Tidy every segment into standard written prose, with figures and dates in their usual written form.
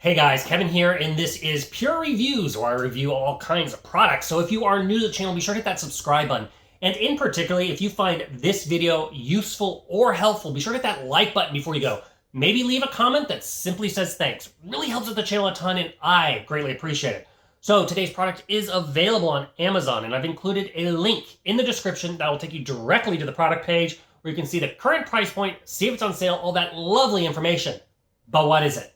Hey guys, Kevin here, and this is Pure Reviews, where I review all kinds of products. So if you are new to the channel, be sure to hit that subscribe button. And in particular, if you find this video useful or helpful, be sure to hit that like button before you go. Maybe leave a comment that simply says thanks. Really helps with the channel a ton, and I greatly appreciate it. So today's product is available on Amazon, and I've included a link in the description that will take you directly to the product page, where you can see the current price point, see if it's on sale, all that lovely information. But what is it?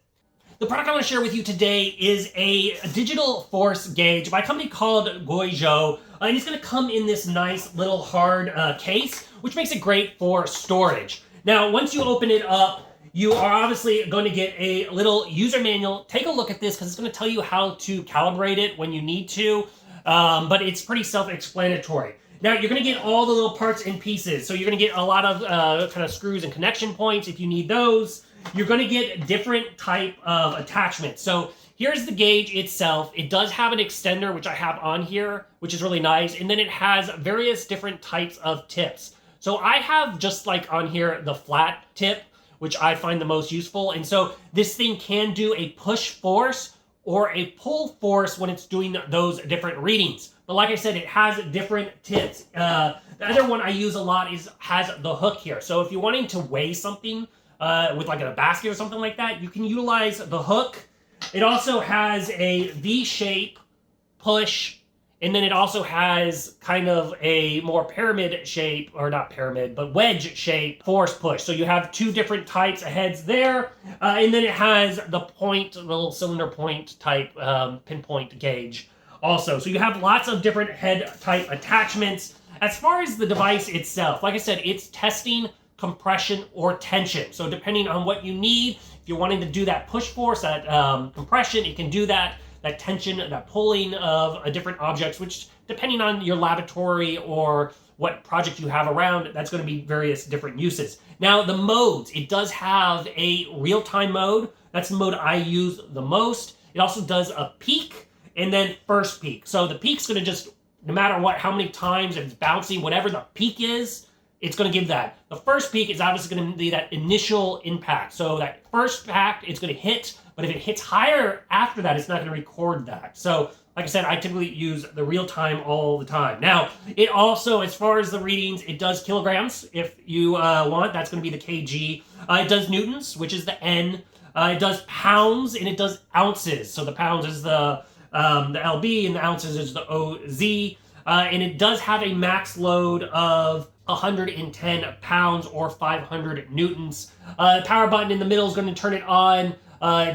The product I want to share with you today is a digital force gauge by a company called GOYOJO, and it's going to come in this nice little hard case, which makes it great for storage. Now, once you open it up, you are obviously going to get a little user manual. Take a look at this because it's going to tell you how to calibrate it when you need to, but it's pretty self-explanatory. Now, you're going to get all the little parts and pieces, so you're going to get a lot of kind of screws and connection points if you need those. You're going to get different type of attachments. So here's the gauge itself. It does have an extender, which I have on here, which is really nice. And then it has various different types of tips. So I have just like on here the flat tip, which I find the most useful. And so this thing can do a push force or a pull force when it's doing those different readings. But like I said, it has different tips. The other one I use a lot has the hook here. So if you're wanting to weigh something, with like a basket or something like that, you can utilize the hook. It also has a V-shape push, and then it also has kind of a more pyramid shape, or not pyramid, but wedge shape force push. So you have two different types of heads there, and then it has the point, the little cylinder point type pinpoint gauge also. So you have lots of different head type attachments. As far as the device itself, like I said, it's testing compression or tension. So depending on what you need, if you're wanting to do that push force, that compression, it can do that tension, that pulling of different objects, which depending on your laboratory or what project you have around, that's going to be various different uses. Now the modes, it does have a real-time mode. That's the mode I use the most. It also does a peak and then first peak. So the peak's going to just, no matter what, how many times it's bouncing, whatever the peak is, it's going to give that. The first peak is obviously going to be that initial impact. So that first impact, it's going to hit, but if it hits higher after that, it's not going to record that. So like I said, I typically use the real time all the time. Now, it also, as far as the readings, it does kilograms if you want. That's going to be the kg. It does newtons, which is the N. It does pounds, and it does ounces. So the pounds is the LB, and the ounces is the OZ. And it does have a max load of 110 pounds or 500 newtons. Power button in the middle is going to turn it on.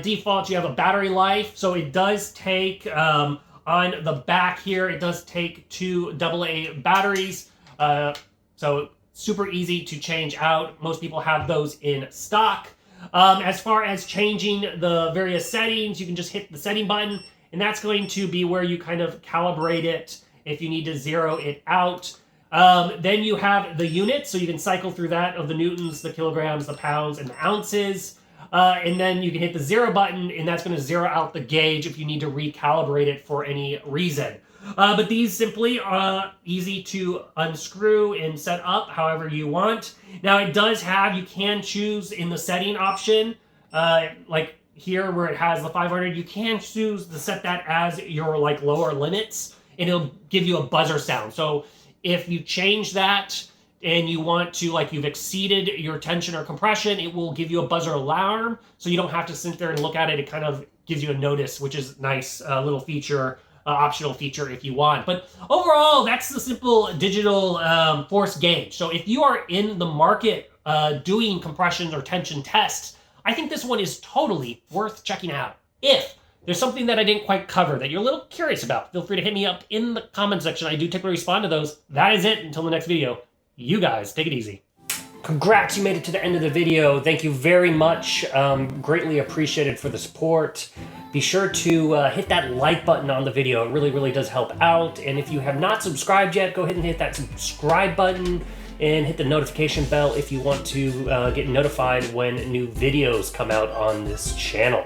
Default, you have a battery life. So it does take, on the back here, it does take 2 AA batteries. So super easy to change out. Most people have those in stock. As far as changing the various settings, you can just hit the setting button, and that's going to be where you kind of calibrate it if you need to zero it out. Then you have the units, so you can cycle through that of the newtons, the kilograms, the pounds, and the ounces. And then you can hit the 0 button, and that's going to zero out the gauge if you need to recalibrate it for any reason. But these simply are easy to unscrew and set up however you want. Now it does have, you can choose in the setting option, like here where it has the 500, you can choose to set that as your like lower limits, and it'll give you a buzzer sound. So if you change that and you want to, like, you've exceeded your tension or compression, it will give you a buzzer alarm, so you don't have to sit there and look at it. It kind of gives you a notice, which is nice little feature, optional feature if you want. But overall, that's the simple digital force gauge. So if you are in the market doing compression or tension tests, I think this one is totally worth checking out. If there's something that I didn't quite cover that you're a little curious about, feel free to hit me up in the comment section. I do typically respond to those. That is it. Until the next video, you guys take it easy. Congrats, you made it to the end of the video. Thank you very much. Greatly appreciated for the support. Be sure to hit that like button on the video. It really, really does help out. And if you have not subscribed yet, go ahead and hit that subscribe button and hit the notification bell if you want to get notified when new videos come out on this channel.